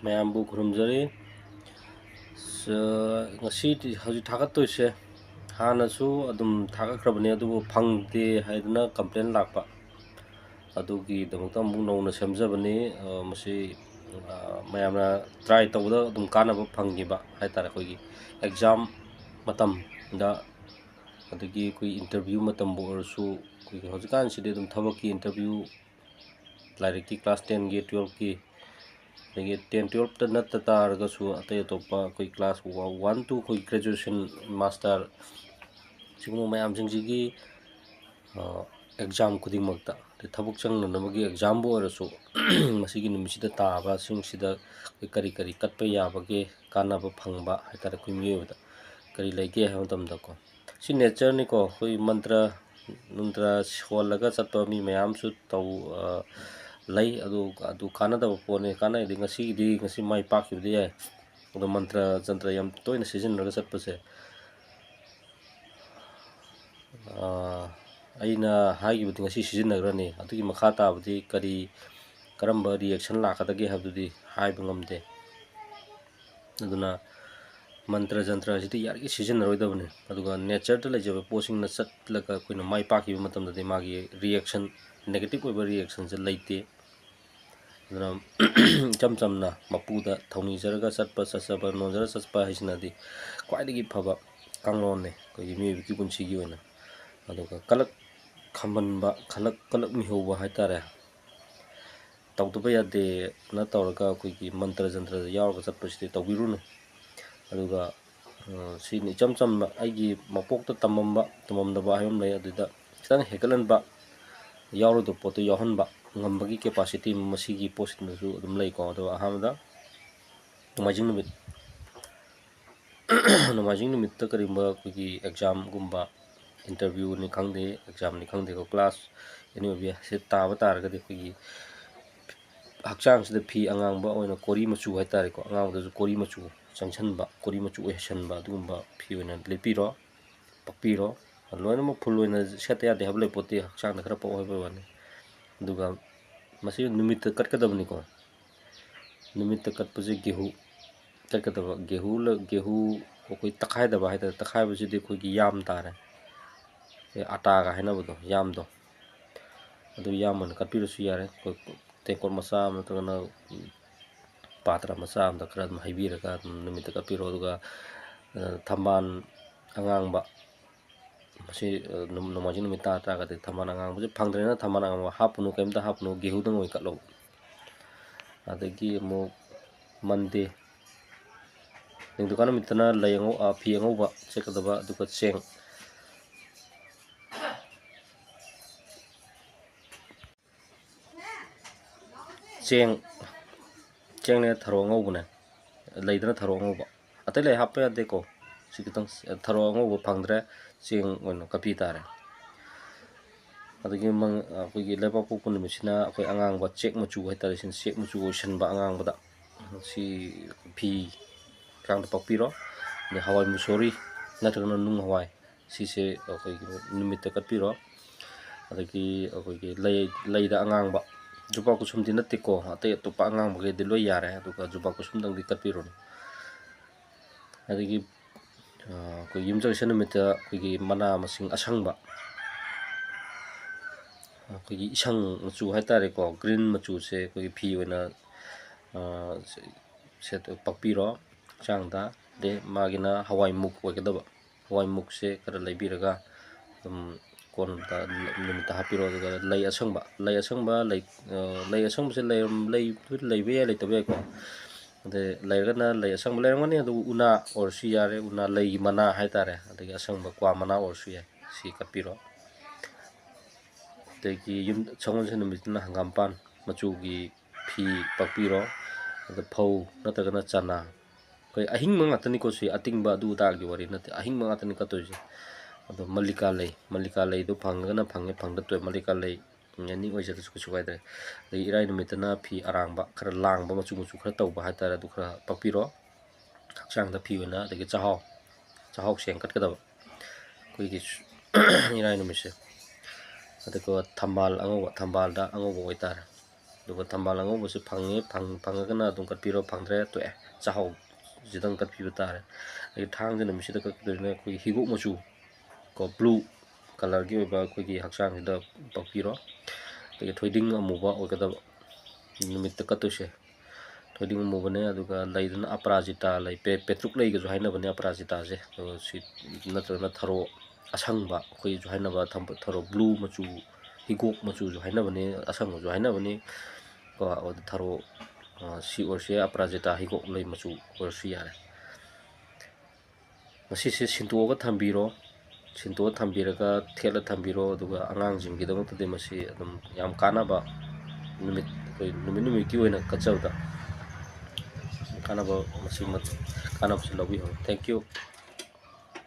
ꯃꯌꯥꯝꯕꯨ ꯈꯨꯔꯨꯝꯖꯔꯤ ngasi hꯧꯖꯤꯛ ꯊꯥꯒꯠꯇꯣꯏꯁꯦ ꯍꯥꯟꯅꯁꯨ ꯑꯗꯨꯝ ꯊꯥꯒꯠꯈ꯭ꯔꯕꯅꯤ ꯑꯗꯨꯕꯨ ꯐꯪꯗꯦ ꯍꯥꯏꯗꯨꯅ ꯀꯝꯄ꯭ꯂꯦꯟ ꯂꯥꯛꯄ ꯑꯗꯨꯒꯤꯗꯃꯛꯇ ꯑꯃꯨꯛ ꯅꯧꯅ ꯁꯦꯝꯖꯕꯅꯤ ꯃꯁꯤ ꯃꯌꯥꯝꯅ ꯇ꯭ꯔꯥꯏ ꯇꯧꯕꯗ ꯑꯗꯨꯝ ꯀꯥꯟꯅꯕ ꯐꯪꯈꯤꯕ ꯍꯥꯏꯇꯥꯔꯦ ꯑꯩꯈꯣꯏꯒꯤ ꯑꯦꯛꯖꯥꯝ ꯃꯇꯝꯗ ꯑꯗꯒꯤ ꯑꯩꯈꯣꯏ ꯏꯟꯇꯔꯚ꯭ꯌꯨ ꯃꯇꯝꯕꯨ ꯑꯣꯏꯔꯁꯨ ꯑꯩꯈꯣꯏꯒꯤ ꯍꯧꯖꯤꯛꯀꯥꯟꯁꯤꯗꯤ ꯑꯗꯨꯝ ꯊꯕꯛꯀꯤ ꯏꯟꯇꯔꯚ꯭ꯌꯨ ꯂꯥꯏꯔꯤꯛꯀꯤ ꯀ꯭ꯂꯥꯁ 10ꯒꯤ 12ꯀꯤ ꯑꯗꯒꯤ 10 12ꯇ ꯅꯠꯇ ꯇꯥꯔꯒꯁꯨ ꯑꯇꯩ ꯑꯇꯣꯞꯄ ꯑꯩꯈꯣꯏ ꯀ꯭ꯂꯥꯁ 1 to ꯑꯩꯈꯣꯏ ꯒ꯭ꯔꯦꯖꯨꯑꯦꯁꯟ ꯃꯥꯁꯇꯔ ꯁꯤꯒꯨꯝꯕ ꯃꯌꯥꯝꯁꯤꯡꯁꯤꯒꯤ ꯑꯦꯛꯖꯥꯝ ꯈꯨꯗꯤꯡꯃꯛꯇ ꯊꯕꯛ ꯆꯪꯅꯅꯕꯒꯤ ꯑꯦꯛꯖꯥꯝꯕꯨ ꯑꯣꯏꯔꯁꯨ ꯃꯁꯤꯒꯤ ꯅꯨꯃꯤꯠꯁꯤꯗ ꯇꯥꯕꯁꯤꯡꯁꯤꯗ ꯑꯩꯈꯣꯏ ꯀꯔꯤ ꯀꯔꯤ ꯀꯠꯄ ꯌꯥꯕꯒꯦ ꯀꯥꯟꯅꯕ ꯐꯪꯕ ꯍꯥꯏꯇꯥꯔꯦ ꯑꯩꯈꯣꯏ ꯃꯤꯑꯣꯏꯕꯗ ꯀꯔꯤ ꯂꯩꯒꯦ ꯍꯥꯏꯕ ꯃꯇꯝꯗꯀꯣ ꯁꯤ ꯅꯦꯆꯔꯅꯤꯀꯣ ꯑꯩꯈꯣꯏ ꯃꯟꯇ꯭ꯔ ꯅꯨꯡꯇ꯭ꯔ ꯁꯣꯜꯂꯒ ꯆꯠꯄ ꯃꯤ ꯃꯌꯥꯝꯁꯨ ꯂꯩ ꯑꯗꯨ ꯀꯥꯟꯅꯗꯕ ꯄꯣꯠꯅꯤ ꯀꯥꯟꯅꯩꯗꯤ ꯉꯁꯤ ꯃꯥꯏ ꯄꯥꯛꯈꯤꯕꯗꯤ ꯌꯥꯏ ꯑꯗꯣ ꯃꯟꯇ꯭ꯔ ꯖꯟꯇ꯭ꯔ ꯌꯥꯝ ꯇꯣꯏꯅ ꯁꯤꯖꯤꯟꯅꯔꯒ ꯆꯠꯄꯁꯦ ꯑꯩꯅ ꯍꯥꯏꯈꯤꯕꯗꯤ ꯉꯁꯤ ꯁꯤꯖꯤꯟꯅꯈ꯭ꯔꯅꯤ ꯑꯗꯨꯒꯤ ꯃꯈꯥ ꯇꯥꯕꯗꯤ ꯀꯔꯝꯕ ꯔꯤꯌꯦꯛꯁꯟ ꯂꯥꯛꯀꯗꯒꯦ ꯍꯥꯏꯕꯗꯨꯗꯤ ꯍꯥꯏꯕ ꯉꯝꯗꯦ ꯑꯗꯨꯅ ꯃꯟꯇ꯭ꯔ ꯖꯟꯇ꯭ꯔ ꯑꯁꯤꯗꯤ ꯌꯥꯔꯤꯈꯩ ꯁꯤꯖꯤꯟꯅꯔꯣꯏꯗꯕꯅꯤ ꯑꯗꯨꯒ ꯅꯦꯆꯔꯗ ꯂꯩꯖꯕ ꯄꯣꯠꯁꯤꯡꯅ ꯆꯠꯂꯒ ꯑꯩꯈꯣꯏꯅ ꯃꯥꯏ ꯄꯥꯛꯈꯤꯕ ꯃꯇꯝꯗꯗꯤ ꯃꯥꯒꯤ ꯔꯤꯌꯦꯛꯁꯟ ꯅꯦꯒꯦꯇꯤꯚ ꯑꯣꯏꯕ ꯔꯤꯌꯦꯛꯁꯟꯁꯦ ꯂꯩꯇꯦ ꯑꯗꯨꯅ ꯏꯆꯝ ꯆꯝꯅ ꯃꯄꯨꯗ ꯊꯧꯅꯤꯖꯔꯒ ꯆꯠꯆꯕ ꯅꯣꯟꯖꯔ ꯆꯠꯄ ꯍꯥꯏꯁꯤꯅꯗꯤ ꯈ꯭ꯋꯥꯏꯗꯒꯤ ꯐꯕ ꯀꯥꯡꯂꯣꯟꯅꯤ ꯑꯩꯈꯣꯏꯒꯤ ꯃꯤꯑꯣꯏꯕꯒꯤ ꯄꯨꯟꯁꯤꯒꯤ ꯑꯣꯏꯅ ꯑꯗꯨꯒ ꯀꯂꯛ ꯈꯝꯕꯟꯕ ꯀꯂꯛ ꯃꯤꯍꯧꯕ ꯍꯥꯏꯇꯥꯔꯦ ꯇꯧꯗꯕ ꯌꯥꯗꯦꯅ ꯇꯧꯔꯒ ꯑꯩꯈꯣꯏꯒꯤ ꯃꯟꯇ꯭ꯔ ꯖꯟꯇ꯭ꯔꯗ ꯌꯥꯎꯔꯒ ꯆꯠꯄꯁꯤꯗꯤ ꯇꯧꯕꯤꯔꯨꯅꯨ ꯑꯗꯨꯒ ꯁꯤꯅ ꯏꯆꯝ ꯆꯝꯕ ꯑꯩꯒꯤ ꯃꯄꯣꯛꯇ ꯇꯝꯃꯝꯗꯕ ꯍꯥꯏꯕ ꯑꯃ ꯂꯩ ꯑꯗꯨꯗ ꯈꯤꯇꯪ ꯍꯦꯟꯒꯠꯍꯟꯕ ꯌꯥꯎꯔꯣꯏꯗꯕ ꯄꯣꯠꯇꯨ ꯌꯥꯎꯍꯟꯕ ꯉꯝꯕꯒꯤ ꯀꯦꯄꯥꯁꯤꯇꯤ ꯃꯁꯤꯒꯤ ꯄꯣꯠꯁꯤꯡꯗꯁꯨ ꯑꯗꯨꯝ ꯂꯩꯀꯣ ꯑꯗꯨꯒ ꯑꯍꯥꯟꯕꯗ ꯅꯣꯡꯃꯥꯏꯖꯤꯡ ꯅꯨꯃꯤꯠꯇ ꯀꯔꯤꯒꯨꯝꯕ ꯑꯩꯈꯣꯏꯒꯤ ꯑꯦꯛꯖꯥꯝꯒꯨꯝꯕ ꯏꯟꯇꯔꯚ꯭ꯌꯨꯅꯤ ꯈꯪꯗꯦ ꯑꯦꯛꯖꯥꯝꯅꯤ ꯈꯪꯗꯦꯀꯣ ꯀ꯭ꯂꯥꯁ ꯑꯦꯅꯤ ꯑꯣꯏꯕ ꯌꯥꯏ ꯁꯤ ꯇꯥꯕ ꯇꯥꯔꯒꯗꯤ ꯑꯩꯈꯣꯏꯒꯤ ꯍꯛꯆꯥꯡꯁꯤꯗ ꯐꯤ ꯑꯉꯥꯡꯕ ꯑꯣꯏꯅ ꯀꯣꯔꯤ ꯃꯆꯨ ꯍꯥꯏꯇꯥꯔꯦꯀꯣ ꯑꯉꯥꯡꯕꯗꯁꯨ ꯀꯣꯔꯤ ꯃꯆꯨ ꯆꯪꯁꯟꯕ ꯀꯣꯔꯤ ꯃꯆꯨ ꯑꯣꯏꯍꯟꯕ ꯑꯗꯨꯒꯨꯝꯕ ꯐꯤ ꯑꯣꯏꯅ ꯂꯤꯠꯄꯤꯔꯣ ꯄꯛꯄꯤꯔꯣ ꯂꯣꯏꯅꯃꯛ ꯐꯨꯜ ꯑꯣꯏꯅ ꯁꯦꯠꯇ ꯌꯥꯗꯦ ꯍꯥꯏꯕ ꯂꯩꯄꯣꯠꯇꯦ ꯍꯛꯆꯥꯡꯗ ꯈꯔ ꯄꯛꯑꯣ ꯍꯥꯏꯕ ꯋꯥꯅꯤ ꯑꯗꯨꯒ ꯃꯁꯤ ꯅꯨꯃꯤꯠꯇ ꯀꯠꯀꯗꯕꯅꯤꯀꯣ ꯅꯨꯃꯤꯠꯇ ꯀꯠꯄꯁꯦ ꯒꯦꯍꯨ ꯀꯠꯀꯗꯕ ꯒꯦꯍꯨ ꯑꯩꯈꯣꯏ ꯇꯛꯈꯥꯏꯗꯕ ꯍꯥꯏꯇꯥꯔꯦ ꯇꯛꯈꯥꯏꯕꯁꯤꯗꯤ ꯑꯩꯈꯣꯏꯒꯤ ꯌꯥꯝ ꯇꯥꯔꯦ ꯑꯇꯥꯒ ꯍꯥꯏꯅꯕꯗꯣ ꯌꯥꯝꯗꯣ ꯑꯗꯨ ꯌꯥꯝ ꯑꯣꯏꯅ ꯀꯠꯄꯤꯔꯁꯨ ꯌꯥꯔꯦ ꯑꯩꯈꯣꯏ ꯇꯦꯡꯀꯣꯠ ꯃꯆꯥ ꯑꯃ ꯅꯠꯇ꯭ꯔꯒꯅ ꯄꯥꯇ꯭ꯔ ꯃꯆꯥ ꯑꯃꯗ ꯈꯔ ꯑꯗꯨꯝ ꯍꯩꯕꯤꯔꯒ ꯑꯗꯨꯝ ꯅꯨꯃꯤꯠꯇ ꯀꯠꯄꯤꯔꯣ ꯑꯗꯨꯒ ꯊꯝꯕꯥꯜ ꯑꯉꯥꯡꯕ ꯃꯁꯤ ꯅꯣꯡꯃꯥꯏꯖꯤꯡ ꯅꯨꯃꯤꯠ ꯇꯥꯔꯒꯗꯤ ꯊꯝꯕꯥꯜ ꯑꯉꯥꯡꯕꯁꯦ ꯐꯪꯗ꯭ꯔꯦꯅ ꯊꯝꯕꯥꯜ ꯑꯉꯥꯡꯕ ꯍꯥꯞꯄꯨꯅꯨ ꯀꯩꯝꯇ ꯍꯥꯞꯄꯨꯅꯨ ꯒꯦꯍꯨꯗꯪ ꯑꯣꯏꯅ ꯀꯠꯂꯣ ꯑꯗꯒꯤ ꯑꯃꯨꯛ ꯃꯟꯗꯦ ꯅꯤꯡꯊꯧꯀꯥ ꯅꯨꯃꯤꯠꯇꯅ ꯐꯤ ꯑꯉꯧꯕ ꯁꯦꯠꯀꯗꯕ ꯑꯗꯨꯒ ꯆꯦꯡꯅꯦ ꯊꯔꯣ ꯑꯉꯧꯕꯅꯦ ꯂꯩꯗꯅ ꯊꯔꯣ ꯑꯉꯧꯕ ꯑꯇꯩ ꯂꯩ ꯍꯥꯞꯄ ꯌꯥꯗꯦꯀꯣ ꯁꯤ ꯈꯤꯇꯪ ꯊꯔꯣ ꯑꯉꯧꯕ ꯐꯪꯗ꯭ꯔꯦ ꯆꯦꯡ ꯑꯣꯏꯅ ꯀꯠꯄꯤ ꯇꯥꯔꯦ ꯑꯗꯒꯤ ꯑꯩꯈꯣꯏꯒꯤ ꯂꯩꯕꯥꯛꯄꯣꯛꯄ ꯅꯨꯃꯤꯠꯁꯤꯅ ꯑꯩꯈꯣꯏ ꯑꯉꯥꯡꯕ ꯆꯦꯛ ꯃꯆꯨ ꯍꯥꯏꯇꯥꯔꯦ ꯁꯤꯅ ꯆꯦꯛ ꯃꯆꯨ ꯑꯣꯏꯁꯟꯕ ꯑꯉꯥꯡꯕꯗ ꯁꯤ ꯐꯤ ꯍꯛꯆꯥꯡꯗ ꯄꯛꯄꯤꯔꯣ ꯑꯗꯩ ꯍꯋꯥꯏ ꯃꯨꯁꯣꯔꯤ ꯅꯠꯇ꯭ꯔꯒꯅ ꯅꯨꯡ ꯍꯋꯥꯏ ꯁꯤꯁꯦ ꯑꯩꯈꯣꯏꯒꯤ ꯅꯨꯃꯤꯠꯇ ꯀꯠꯄꯤꯔꯣ ꯑꯗꯒꯤ ꯑꯩꯈꯣꯏꯒꯤ ꯂꯩꯗ ꯑꯉꯥꯡꯕ ꯖꯨꯕꯥ ꯀꯨꯁꯨꯝꯗꯤ ꯅꯠꯇꯦꯀꯣ ꯑꯇꯩ ꯑꯇꯣꯞꯄ ꯑꯉꯥꯡꯕꯈꯩꯗꯤ ꯂꯣꯏ ꯌꯥꯔꯦ ꯑꯗꯨꯒ ꯖꯨꯕꯥ ꯀꯨꯁꯨꯝꯗꯪꯗꯤ ꯀꯠꯄꯤꯔꯨꯅꯨ ꯑꯗꯒꯤ ꯑꯩꯈꯣꯏ ꯌꯨꯝꯁꯀꯩꯁ ꯅꯨꯃꯤꯠꯇ ꯑꯩꯈꯣꯏꯒꯤ ꯃꯅꯥ ꯃꯁꯤꯡ ꯑꯁꯪꯕ ꯑꯩꯈꯣꯏꯒꯤ ꯏꯁꯪ ꯃꯆꯨ ꯍꯥꯏꯇꯥꯔꯦꯀꯣ ꯒ꯭ꯔꯤꯟ ꯃꯆꯨꯁꯦ ꯑꯩꯈꯣꯏꯒꯤ ꯐꯤ ꯑꯣꯏꯅ ꯄꯛꯄꯤꯔꯣ ꯍꯛꯆꯥꯡꯗ ꯑꯗꯩ ꯃꯥꯒꯤꯅ ꯍꯋꯥꯏꯃꯨꯛ ꯑꯣꯏꯒꯗꯕ ꯍꯋꯥꯏꯃꯨꯛꯁꯦ ꯈꯔ ꯂꯩꯕꯤꯔꯒ ꯑꯗꯨꯝ ꯀꯣꯟꯅ ꯅꯨꯃꯤꯠꯇ ꯍꯥꯞꯄꯤꯔꯣ ꯑꯗꯨꯒ ꯂꯩ ꯑꯁꯪꯕꯁꯦ ꯂꯩꯕ ꯌꯥꯏ ꯂꯩꯇꯕ ꯌꯥꯏꯀꯣ ꯑꯗꯩ ꯂꯩꯔꯒꯅ ꯂꯩ ꯑꯁꯪꯕ ꯂꯩꯔꯝꯒꯅꯤ ꯑꯗꯨꯕꯨ ꯎꯅꯥ ꯑꯣꯏꯔꯁꯨ ꯌꯥꯔꯦ ꯎꯅꯥ ꯂꯩꯒꯤ ꯃꯅꯥ ꯍꯥꯏꯇꯥꯔꯦ ꯑꯗꯒꯤ ꯑꯁꯪꯕ ꯀ꯭ꯋꯥ ꯃꯅꯥ ꯑꯣꯏꯔꯁꯨ ꯌꯥꯏ ꯁꯤ ꯀꯠꯄꯤꯔꯣ ꯑꯗꯒꯤ ꯁꯒꯣꯜꯁꯦꯟ ꯅꯨꯃꯤꯠꯇꯅ ꯍꯪꯒꯥꯝꯄꯥꯟ ꯃꯆꯨꯒꯤ ꯐꯤ ꯄꯛꯄꯤꯔꯣ ꯑꯗ ꯐꯧ ꯅꯠꯇ꯭ꯔꯒꯅ ꯆꯅꯥ ꯑꯩꯈꯣꯏ ꯑꯍꯤꯡꯕ ꯉꯥꯛꯇꯅꯤꯀꯣ ꯁꯤ ꯑꯇꯤꯡꯕ ꯑꯗꯨ ꯑꯗꯥꯒꯤ ꯋꯥꯔꯤ ꯅꯠꯇꯦ ꯑꯍꯤꯡꯕ ꯉꯥꯛꯇꯅꯤ ꯀꯠꯇꯣꯏꯁꯦ ꯑꯗꯣ ꯃꯜꯂꯤꯀꯥ ꯂꯩꯗꯣ ꯐꯪꯉꯒꯅ ꯐꯪꯉꯦ ꯐꯪꯗ ꯇꯣꯛꯑꯦ ꯃꯜꯂꯤꯀꯥ ꯂꯩ ꯑꯅꯤ ꯑꯣꯏꯖꯔꯁꯨ ꯀꯩꯁꯨ ꯀꯥꯏꯗ꯭ꯔꯦ ꯑꯗꯒꯤ ꯏꯔꯥꯏ ꯅꯨꯃꯤꯠꯇꯅ ꯐꯤ ꯑꯔꯥꯡꯕ ꯈꯔ ꯂꯥꯡꯕ ꯃꯆꯨ ꯈꯔꯇꯧꯕ ꯍꯥꯏꯇꯥꯔꯦ ꯑꯗꯨ ꯈꯔ ꯄꯛꯄꯤꯔꯣ ꯍꯛꯆꯥꯡꯗ ꯐꯤ ꯑꯣꯏꯅ ꯑꯗꯒꯤ ꯆꯥꯛꯍꯥꯎ ꯆꯦꯡ ꯀꯠꯀꯗꯕ ꯑꯩꯈꯣꯏꯒꯤ ꯏꯔꯥꯏ ꯅꯨꯃꯤꯠꯁꯦ ꯑꯗꯨꯒ ꯊꯝꯕꯥꯜꯗ ꯑꯉꯧꯕ ꯑꯣꯏꯇꯥꯔꯦ ꯑꯗꯨꯒ ꯊꯝꯕꯥꯜ ꯑꯉꯧꯕꯁꯦ ꯐꯪꯉꯒꯅ ꯑꯗꯨꯝ ꯀꯠꯄꯤꯔꯣ, ꯐꯪꯗ꯭ꯔꯦ ꯇꯣꯛꯑꯦ, ꯆꯥꯛꯍꯥꯎ ꯁꯤꯗꯪ ꯀꯠꯄꯤꯕ ꯇꯥꯔꯦ꯫ ꯑꯗꯒꯤ ꯊꯥꯡꯖ ꯅꯨꯃꯤꯠꯁꯤꯗ ꯀꯠꯀꯗꯣꯏꯅ ꯑꯩꯈꯣꯏꯒꯤ ꯍꯤꯒꯣꯛ ꯃꯆꯨ ꯀꯣ ꯕ꯭ꯂꯨ ꯀꯂꯔꯒꯤ ꯑꯣꯏꯕ ꯑꯩꯈꯣꯏꯒꯤ ꯍꯛꯆꯥꯡꯁꯤꯗ ꯄꯛꯄꯤꯔꯣ꯫ ꯑꯗꯒꯤ ꯊꯣꯏꯗꯤꯡ ꯑꯃꯨꯕ ꯑꯣꯏꯒꯗꯕ ꯅꯨꯃꯤꯠꯇ ꯀꯠꯇꯣꯏꯁꯦ, ꯊꯣꯏꯗꯤꯡ ꯑꯃꯨꯕꯅꯦ꯫ ꯑꯗꯨꯒ ꯂꯩꯗꯅ ꯑꯄꯔꯥꯖꯤꯇꯥ ꯂꯩ, ꯄꯦꯇ꯭ꯔꯨꯛ ꯂꯩꯒꯁꯨ ꯍꯥꯏꯅꯕꯅꯦ ꯑꯄꯔꯥꯖꯤꯇꯥꯁꯦ, ꯁꯤ ꯅꯠꯇ꯭ꯔꯒꯅ ꯊꯔꯣ ꯑꯁꯪꯕ ꯑꯩꯈꯣꯏꯁꯨ ꯍꯥꯏꯅꯕ ꯊꯔꯣ ꯕ꯭ꯂꯨ ꯃꯆꯨ, ꯍꯤꯒꯣꯛ ꯃꯆꯨꯁꯨ ꯍꯥꯏꯅꯕꯅꯤ, ꯑꯁꯪꯕꯁꯨ ꯍꯥꯏꯅꯕꯅꯤ ꯀꯣ꯫ ꯊꯔꯣ ꯁꯤ ꯑꯣꯏꯔꯁꯨ ꯌꯥꯏ, ꯑꯄꯔꯥꯖꯤꯇꯥ ꯍꯤꯒꯣꯛ ꯂꯩ ꯃꯆꯨ ꯑꯣꯏꯔꯁꯨ ꯌꯥꯔꯦ꯫ ꯃꯁꯤꯁꯦ ꯁꯤꯟꯇꯣꯛꯑꯒ ꯊꯝꯕꯤꯔꯣ, ꯁꯤꯟꯇꯣꯛꯑ ꯊꯝꯕꯤꯔꯒ ꯊꯦꯠꯂ ꯊꯝꯕꯤꯔꯣ꯫ ꯑꯗꯨꯒ ꯑꯉꯥꯡꯁꯤꯡꯒꯤꯗꯃꯛꯇꯗꯤ ꯃꯁꯤ ꯑꯗꯨꯝ ꯌꯥꯝ ꯀꯥꯟꯅꯕ ꯅꯨꯃꯤꯠ, ꯑꯩꯈꯣꯏ ꯅꯨꯃꯤꯠꯀꯤ ꯑꯣꯏꯅ ꯀꯠꯆꯕꯗ ꯀꯥꯟꯅꯕ, ꯃꯁꯤ ꯀꯥꯟꯅꯕꯁꯤ ꯂꯧꯕꯤꯌꯨ꯫ Thank you.